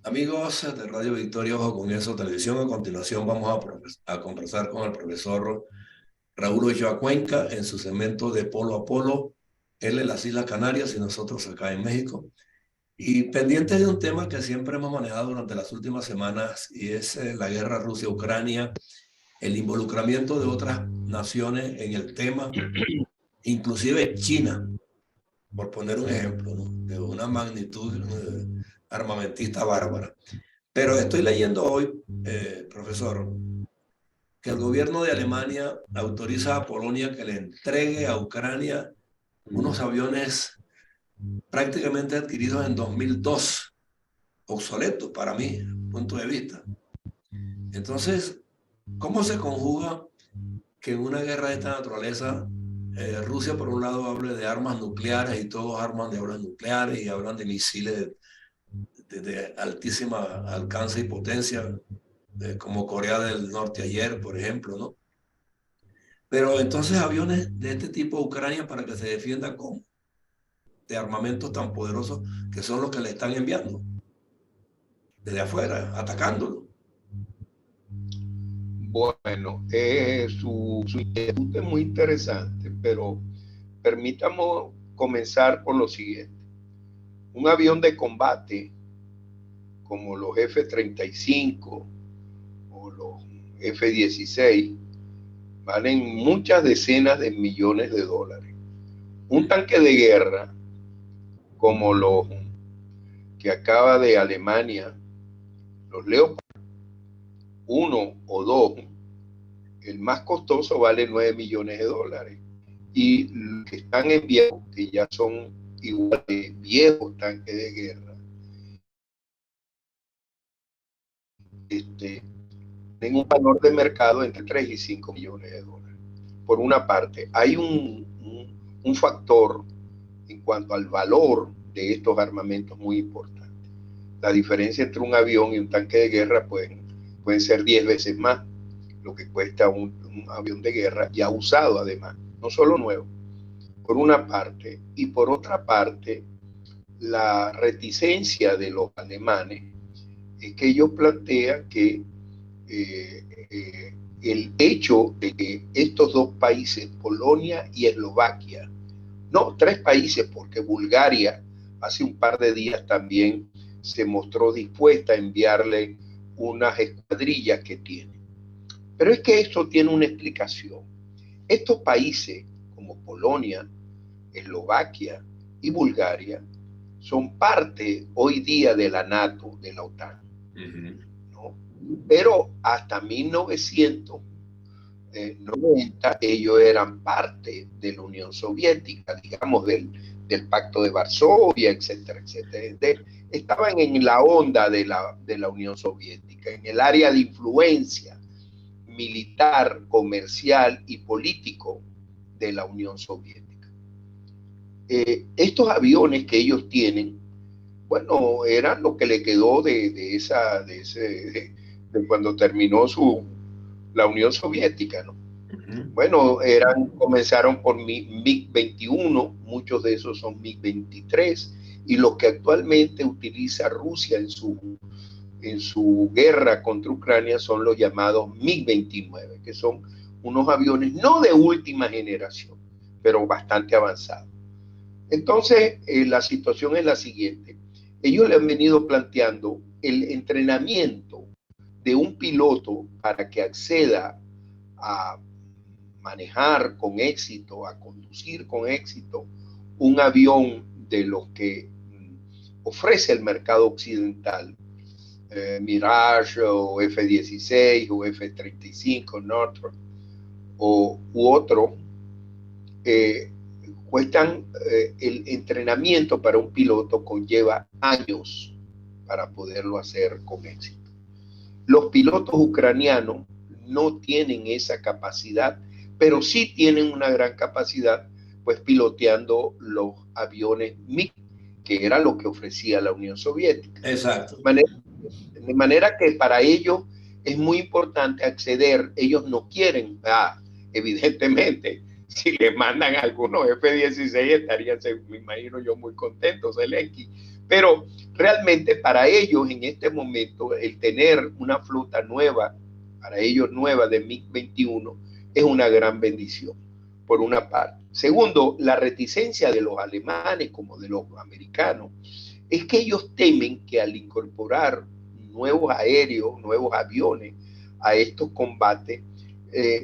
Amigos de Radio Victoria Ojo con Eso Televisión, a continuación vamos a conversar con el profesor Raúl Ochoa Cuenca en su segmento de Polo a Polo, él en las Islas Canarias y nosotros acá en México. Y pendientes de un tema que siempre hemos manejado durante las últimas semanas y es la guerra Rusia-Ucrania, el involucramiento de otras naciones en el tema, inclusive China, por poner un ejemplo, ¿no? De una magnitud armamentista bárbara. Pero estoy leyendo hoy, profesor, que el gobierno de Alemania autoriza a Polonia que le entregue a Ucrania unos aviones prácticamente adquiridos en 2002, obsoletos para mí, punto de vista. Entonces, ¿cómo se conjuga que en una guerra de esta naturaleza Rusia por un lado hable de armas nucleares y todos arman de armas nucleares y hablan de misiles de altísima alcance y potencia, como Corea del Norte ayer, por ejemplo, ¿no? Pero entonces aviones de este tipo a Ucrania para que se defienda con de armamentos tan poderosos que son los que le están enviando desde afuera, atacándolo. Bueno, su inquietud es muy interesante, pero permítamos comenzar por lo siguiente. Un avión de combate como los F-35 o los F-16 valen muchas decenas de millones de dólares. Un tanque de guerra como los que acaba de Alemania, los Leopard 1 o 2, el más costoso vale 9 millones de dólares. Y los que están enviados, que ya son igual de viejos tanques de guerra, tienen un valor de mercado entre 3 y 5 millones de dólares. Por una parte, hay un factor en cuanto al valor de estos armamentos muy importante. La diferencia entre un avión y un tanque de guerra pueden ser 10 veces más lo que cuesta un avión de guerra ya usado, además, no solo nuevo, por una parte. Y por otra parte, la reticencia de los alemanes es que ellos plantean que el hecho de que estos dos países, Polonia y Eslovaquia, no, tres países, porque Bulgaria hace un par de días también se mostró dispuesta a enviarle unas escuadrillas que tiene. Pero es que esto tiene una explicación. Estos países, como Polonia, Eslovaquia y Bulgaria, son parte hoy día de la NATO, de la OTAN. ¿No? Pero hasta 1990 ellos eran parte de la Unión Soviética, digamos, del Pacto de Varsovia, etcétera, etcétera. Estaban en la onda de la Unión Soviética, en el área de influencia militar, comercial y político de la Unión Soviética. Estos aviones que ellos tienen, bueno, eran lo que le quedó de cuando terminó la Unión Soviética, ¿no? Bueno, comenzaron por MiG-21, muchos de esos son MiG-23, y los que actualmente utiliza Rusia en su guerra contra Ucrania son los llamados MiG-29, que son unos aviones no de última generación, pero bastante avanzados. Entonces, la situación es la siguiente. Ellos le han venido planteando el entrenamiento de un piloto para que acceda a manejar con éxito, a conducir con éxito un avión de los que ofrece el mercado occidental, Mirage o F-16 o F-35 Northrop u otro, cuestan, el entrenamiento para un piloto conlleva años para poderlo hacer con éxito. Los pilotos ucranianos no tienen esa capacidad, pero sí tienen una gran capacidad, pues piloteando los aviones MiG, que era lo que ofrecía la Unión Soviética. Exacto. De manera que para ellos es muy importante acceder. Ellos no quieren, evidentemente, si les mandan algunos F-16 estarían, me imagino yo, muy contentos, Zelensky. Pero realmente para ellos en este momento el tener una flota nueva, para ellos nueva de MiG-21, es una gran bendición, por una parte. Segundo, la reticencia de los alemanes como de los americanos es que ellos temen que al incorporar nuevos aéreos, nuevos aviones a estos combates,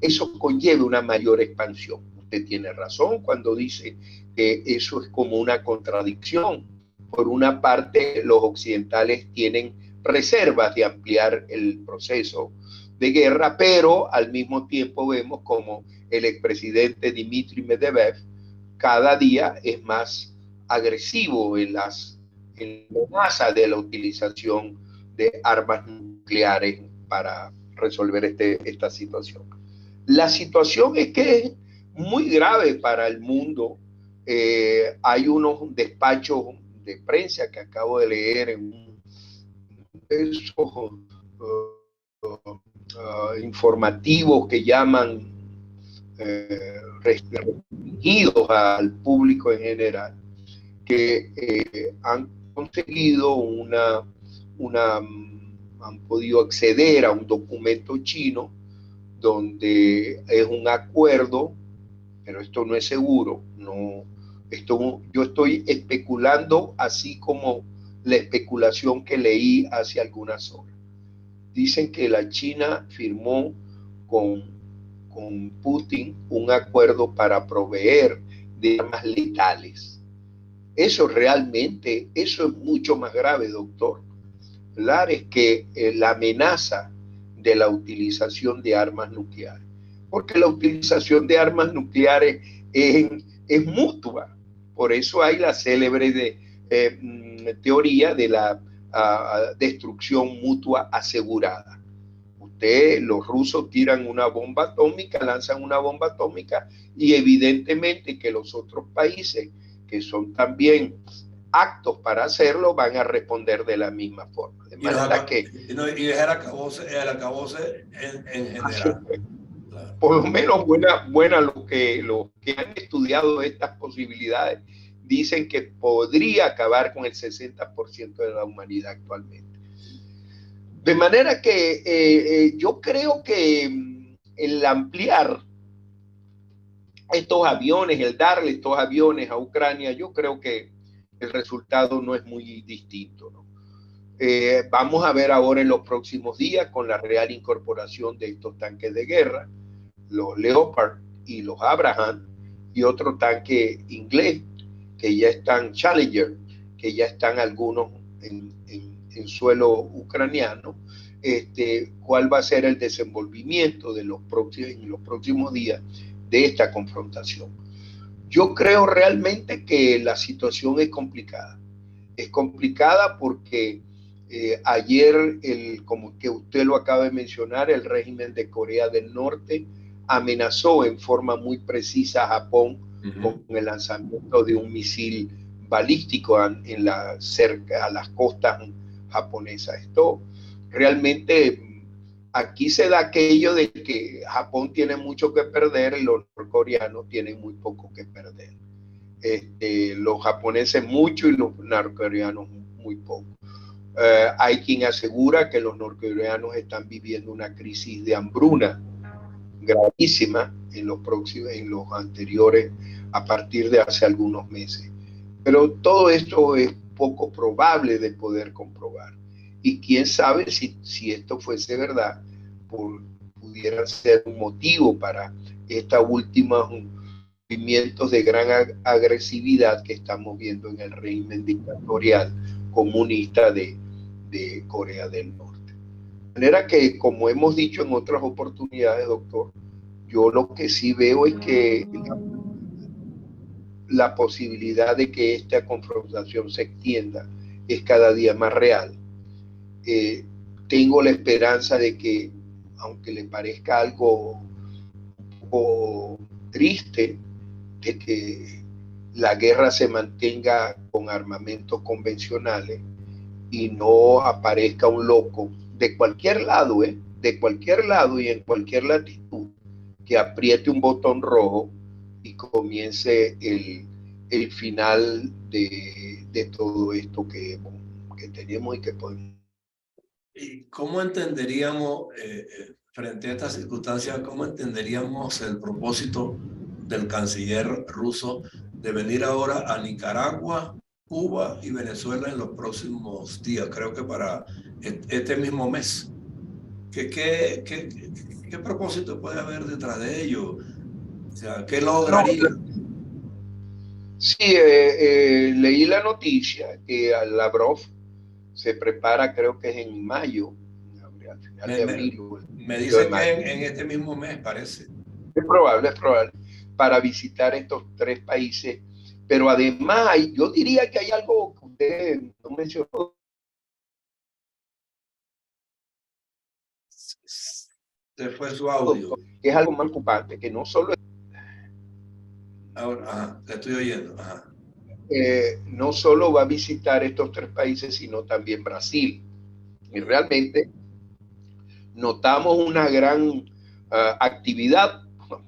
eso conlleve una mayor expansión. Usted tiene razón cuando dice que eso es como una contradicción. Por una parte, los occidentales tienen reservas de ampliar el proceso de guerra, pero al mismo tiempo vemos como el expresidente Dmitry Medvedev cada día es más agresivo en la amenaza de la utilización de armas nucleares para resolver esta situación. La situación es que es muy grave para el mundo. Hay unos despachos de prensa que acabo de leer en esos informativos que llaman restringidos al público en general, que han conseguido han podido acceder a un documento chino donde es un acuerdo, pero esto no es seguro, yo estoy especulando así como la especulación que leí hace algunas horas. Dicen que la China firmó con Putin un acuerdo para proveer de armas letales. Eso es mucho más grave, doctor. ¿Verdad? Es que la amenaza de la utilización de armas nucleares. Porque la utilización de armas nucleares es mutua. Por eso hay la célebre teoría de la destrucción mutua asegurada. Los rusos tiran una bomba atómica, lanzan una bomba atómica y evidentemente que los otros países que son también actos para hacerlo van a responder de la misma forma. De manera que y es el acabose en general. Por lo menos buena los que han estudiado estas posibilidades dicen que podría acabar con el 60% de la humanidad actualmente. De manera que yo creo que el ampliar estos aviones, el darle estos aviones a Ucrania, yo creo que el resultado no es muy distinto, ¿no? Vamos a ver ahora en los próximos días con la real incorporación de estos tanques de guerra, los Leopard y los Abraham, y otro tanque inglés que ya están, Challenger, que ya están algunos en suelo ucraniano. ¿Cuál va a ser el desenvolvimiento en los próximos días de esta confrontación? Yo creo realmente que la situación es complicada. Es complicada porque ayer, como que usted lo acaba de mencionar, el régimen de Corea del Norte amenazó en forma muy precisa a Japón con el lanzamiento de un misil balístico cerca a las costas japonesas. Esto realmente, aquí se da aquello de que Japón tiene mucho que perder y los norcoreanos tienen muy poco que perder. Los japoneses mucho y los norcoreanos muy poco. Hay quien asegura que los norcoreanos están viviendo una crisis de hambruna gravísima en los anteriores, a partir de hace algunos meses. Pero todo esto es poco probable de poder comprobar. Y quién sabe si esto fuese verdad, pudiera ser un motivo para estos últimos movimientos de gran agresividad que estamos viendo en el régimen dictatorial comunista de Corea del Norte. De manera que, como hemos dicho en otras oportunidades, doctor, yo lo que sí veo es que la posibilidad de que esta confrontación se extienda es cada día más real. Tengo la esperanza de que, aunque le parezca algo un poco triste, de que la guerra se mantenga con armamentos convencionales y no aparezca un loco de cualquier lado, de cualquier lado y en cualquier latitud, que apriete un botón rojo y comience el final de todo esto que que tenemos y que podemos. ¿Y cómo entenderíamos, frente a estas circunstancias, cómo entenderíamos el propósito del canciller ruso de venir ahora a Nicaragua, Cuba y Venezuela en los próximos días? Creo que para este mismo mes. ¿Qué propósito puede haber detrás de ello? O sea, ¿qué lograría? Sí, leí la noticia que Lavrov se prepara, creo que es en mayo, al final de abril. Me dice que en este mismo mes, parece. Es probable, para visitar estos 3 países. Pero además, yo diría que hay algo que usted no mencionó. Se fue su audio. Que es algo más preocupante, que no solo... Ahora, te estoy oyendo. No solo va a visitar estos 3 países, sino también Brasil. Y realmente notamos una gran actividad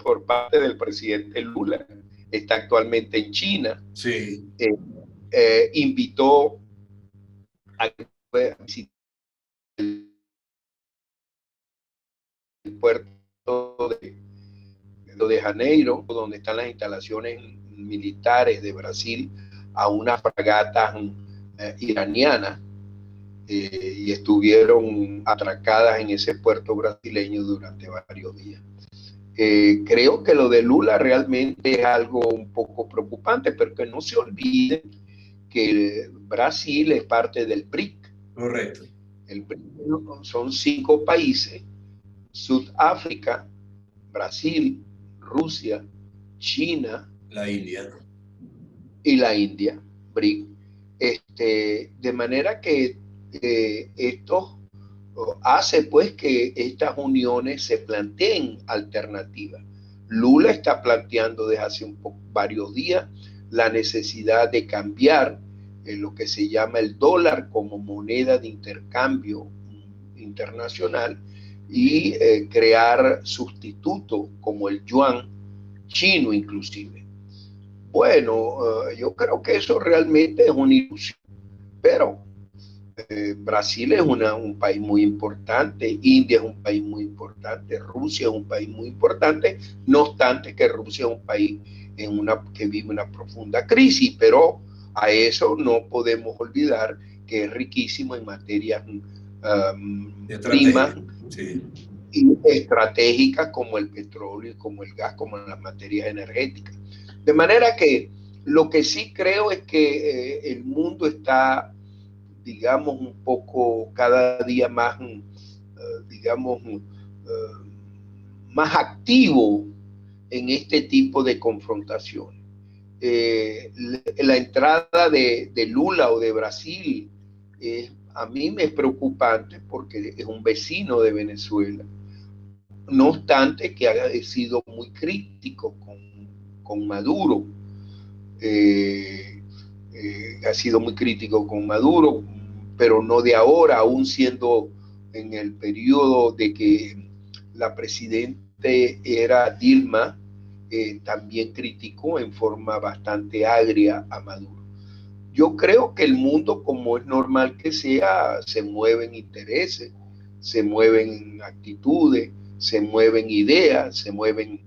por parte del presidente Lula. Está actualmente en China. Sí. Invitó a visitar el puerto de Janeiro, donde están las instalaciones militares de Brasil, a unas fragatas iranianas, y estuvieron atracadas en ese puerto brasileño durante varios días. Creo que lo de Lula realmente es algo un poco preocupante, pero que no se olvide que Brasil es parte del BRIC. Correcto. El BRIC son 5 países: Sudáfrica, Brasil, Rusia, China, la India y la India, BRIC. De manera que esto hace pues que estas uniones se planteen alternativas. Lula está planteando desde hace varios días la necesidad de cambiar lo que se llama el dólar como moneda de intercambio internacional y crear sustitutos como el yuan chino inclusive. Bueno, yo creo que eso realmente es una ilusión, pero Brasil es un país muy importante, India es un país muy importante, Rusia es un país muy importante, no obstante que Rusia es un país que vive una profunda crisis, pero a eso no podemos olvidar que es riquísimo en materias primas, sí, y estratégicas como el petróleo, como el gas, como las materias energéticas. De manera que lo que sí creo es que el mundo está, digamos, un poco cada día más, digamos, más activo en este tipo de confrontaciones. La entrada de Lula o de Brasil a mí me es preocupante porque es un vecino de Venezuela. No obstante que ha sido muy crítico con Maduro. Ha sido muy crítico con Maduro, pero no de ahora, aún siendo en el periodo de que la presidente era Dilma, también criticó en forma bastante agria a Maduro. Yo creo que el mundo, como es normal que sea, se mueven intereses, se mueven actitudes, se mueven ideas, se mueven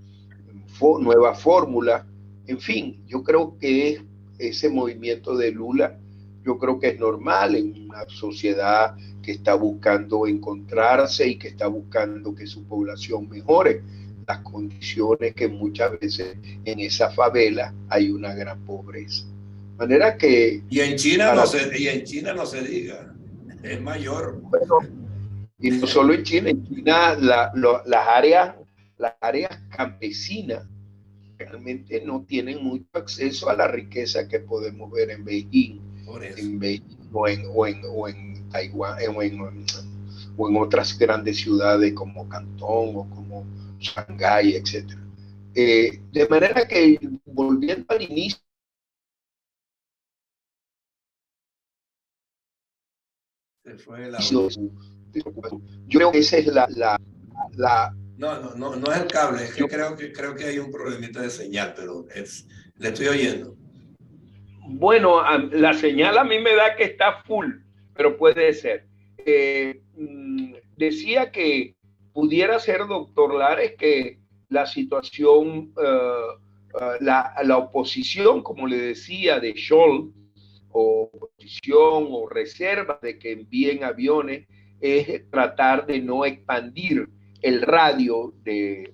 nuevas fórmulas. En fin, yo creo que ese movimiento de Lula, yo creo que es normal en una sociedad que está buscando encontrarse y que está buscando que su población mejore las condiciones que muchas veces en esa favela hay una gran pobreza. De manera que... Y en China, no se diga, es mayor. Bueno, y no solo en China las áreas campesinas realmente no tienen mucho acceso a la riqueza que podemos ver en Beijing, o en Taiwán, o en otras grandes ciudades como Cantón o como Shanghái, etc. De manera que, volviendo al inicio, yo creo que esa es No es el cable, es que creo que hay un problemita de señal, pero le estoy oyendo. Bueno, la señal a mí me da que está full. pero puede ser. Decía que pudiera ser, doctor Lares, que la situación, la oposición, como le decía, de Scholz, o oposición o reserva de que envíen aviones, es tratar de no expandir el radio de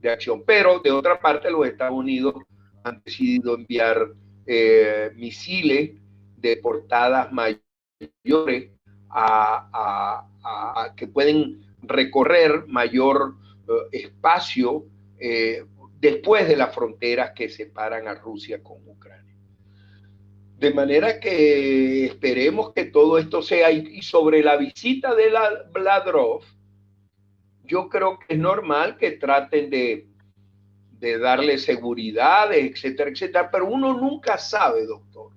acción. Pero de otra parte, los Estados Unidos han decidido enviar misiles de portadas mayores que pueden recorrer mayor espacio después de las fronteras que separan a Rusia con Ucrania. De manera que esperemos que todo esto sea. Y sobre la visita de Lavrov, yo creo que es normal que traten de darle seguridad, etcétera, etcétera, pero uno nunca sabe, doctor,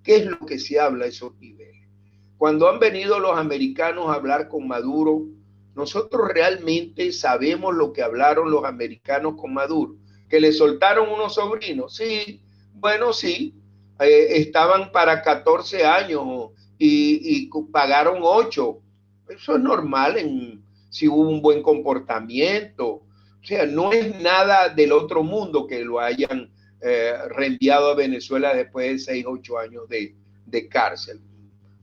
qué es lo que se habla a esos niveles. Cuando han venido los americanos a hablar con Maduro, nosotros realmente sabemos lo que hablaron los americanos con Maduro, que le soltaron unos sobrinos. Sí, bueno, sí, estaban para 14 años y pagaron 8. Eso es normal si hubo un buen comportamiento. O sea, no es nada del otro mundo que lo hayan reenviado a Venezuela después de 6, 8 años de cárcel.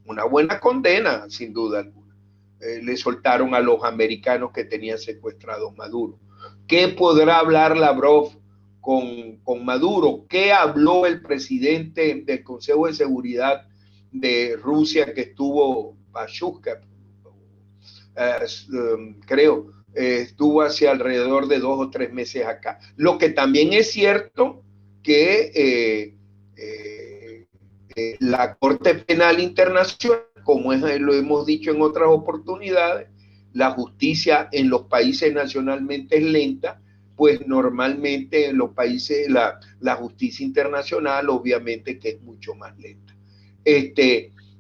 Una buena condena, sin duda alguna. Le soltaron a los americanos que tenían secuestrados Maduro. ¿Qué podrá hablar Lavrov con Maduro? ¿Qué habló el presidente del Consejo de Seguridad de Rusia que estuvo, Pachuca, creo, estuvo hace alrededor de 2 o 3 meses acá? Lo que también es cierto que la Corte Penal Internacional, como lo hemos dicho en otras oportunidades, la justicia en los países nacionalmente es lenta, pues normalmente en los países la justicia internacional obviamente que es mucho más lenta.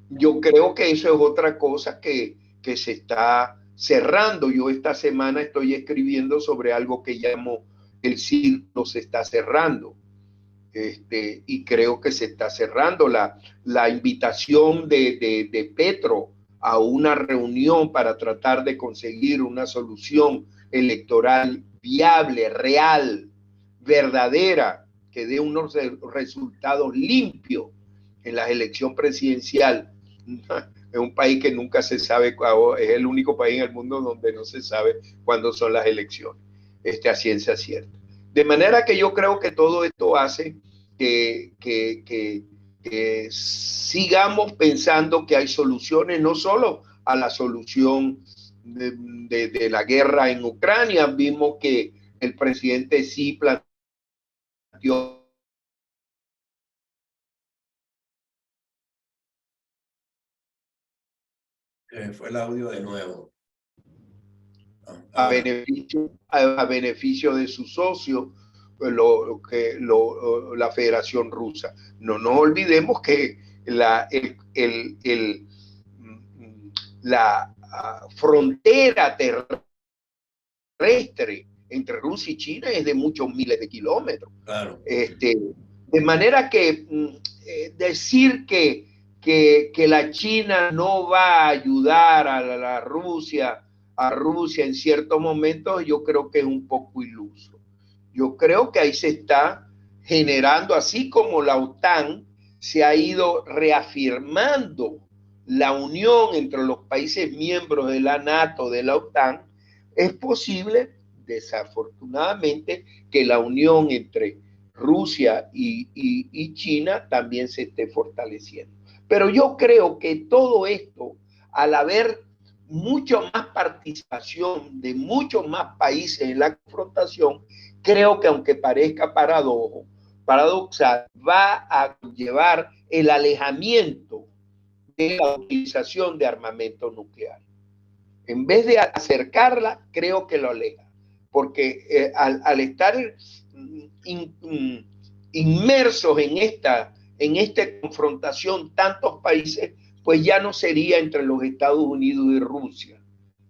Yo creo que eso es otra cosa que se está cerrando. Yo esta semana estoy escribiendo sobre algo que llamo el ciclo se está cerrando. Y creo que se está cerrando la invitación de Petro a una reunión para tratar de conseguir una solución electoral viable, real, verdadera, que dé unos resultados limpios en la elección presidencial. Es un país que nunca se sabe, es el único país en el mundo donde no se sabe cuándo son las elecciones, a ciencia cierta. De manera que yo creo que todo esto hace que sigamos pensando que hay soluciones, no solo a la solución de la guerra en Ucrania. Vimos que el presidente sí planteó fue el audio de nuevo. A beneficio de su socio, la Federación Rusa. No nos olvidemos que la frontera terrestre entre Rusia y China es de muchos miles de kilómetros. Claro. De manera que decir que la China no va a ayudar a Rusia en ciertos momentos, yo creo que es un poco iluso. Yo creo que ahí se está generando, así como la OTAN se ha ido reafirmando la unión entre los países miembros de la NATO, de la OTAN, es posible, desafortunadamente, que la unión entre Rusia y China también se esté fortaleciendo. Pero yo creo que todo esto, al haber mucho más participación de muchos más países en la confrontación, creo que aunque parezca paradoxal, va a llevar el alejamiento de la utilización de armamento nuclear. En vez de acercarla, creo que lo aleja, porque al estar inmersos en esta confrontación tantos países, pues ya no sería entre los Estados Unidos y Rusia.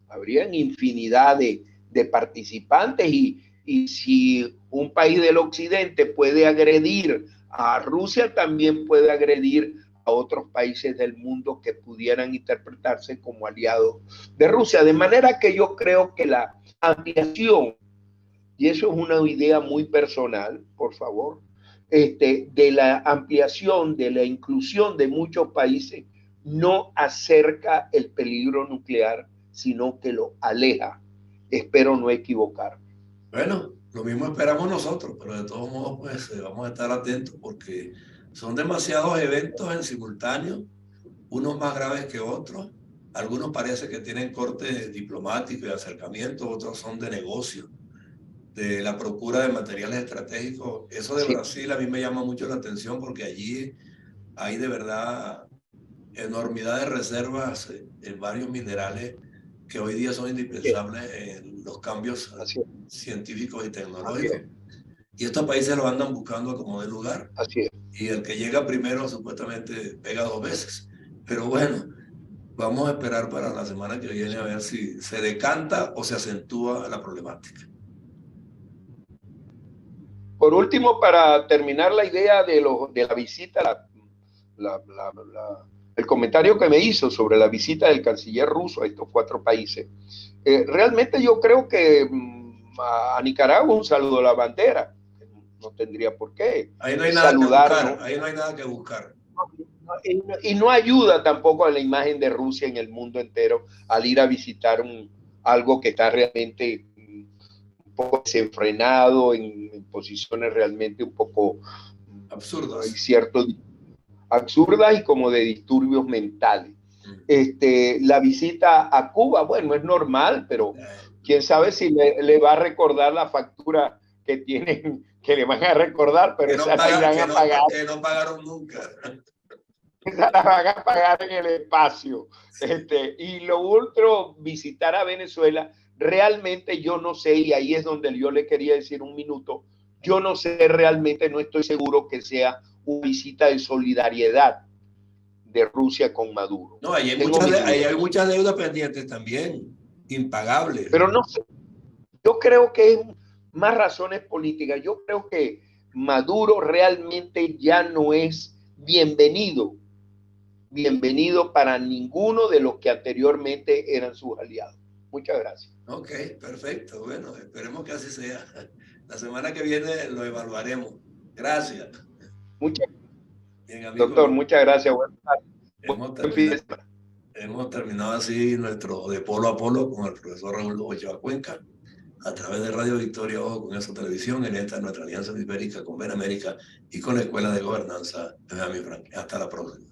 Habrían infinidad de participantes y si un país del occidente puede agredir a Rusia, también puede agredir a otros países del mundo que pudieran interpretarse como aliados de Rusia. De manera que yo creo que la ampliación, y eso es una idea muy personal, por favor, de la ampliación, de la inclusión de muchos países, no acerca el peligro nuclear, sino que lo aleja. Espero no equivocarme. Bueno, lo mismo esperamos nosotros, pero de todos modos, pues vamos a estar atentos porque son demasiados eventos en simultáneo, unos más graves que otros. Algunos parece que tienen corte diplomático y acercamiento, otros son de negocio, de la procura de materiales estratégicos. Eso de Sí. Brasil a mí me llama mucho la atención porque allí hay de verdad enormidad de reservas en varios minerales que hoy día son indispensables en los cambios científicos y tecnológicos. Y estos países lo andan buscando como de lugar. Así es. Y el que llega primero supuestamente pega 2 veces. Pero bueno, vamos a esperar para la semana que viene a ver si se decanta o se acentúa la problemática. Por último, para terminar la idea de la visita, el comentario que me hizo sobre la visita del canciller ruso a estos 4 países, realmente yo creo que a Nicaragua un saludo a la bandera, no tendría por qué. Ahí no hay nada que buscar, ahí no hay nada que buscar. Y no ayuda tampoco a la imagen de Rusia en el mundo entero al ir a visitar algo que está realmente un poco desenfrenado, en posiciones realmente un poco absurdas. Absurdas y como de disturbios mentales. La visita a Cuba, bueno, es normal, pero quién sabe si le va a recordar la factura que tienen, que le van a recordar, pero esa la irán a pagar. Que no pagaron nunca. Esa la van a pagar en el espacio. Y lo otro, visitar a Venezuela, realmente yo no sé, y ahí es donde yo le quería decir un minuto, yo no sé realmente, no estoy seguro que sea una visita de solidaridad de Rusia con Maduro. No, ahí hay muchas deudas pendientes también, impagables. Pero no sé, yo creo que es más razones políticas. Yo creo que Maduro realmente ya no es bienvenido para ninguno de los que anteriormente eran sus aliados. Muchas gracias. Ok, perfecto. Bueno, esperemos que así sea. La semana que viene lo evaluaremos. Gracias. Bien, amigo. Doctor, muchas gracias. Buenas tardes. Hemos terminado así nuestro de polo a polo con el profesor Raúl Ochoa Cuenca a través de Radio Victoria Ojo con esa televisión en esta nuestra alianza ibérica con Benamérica y con la Escuela de Gobernanza de Miami Franklin. Hasta la próxima.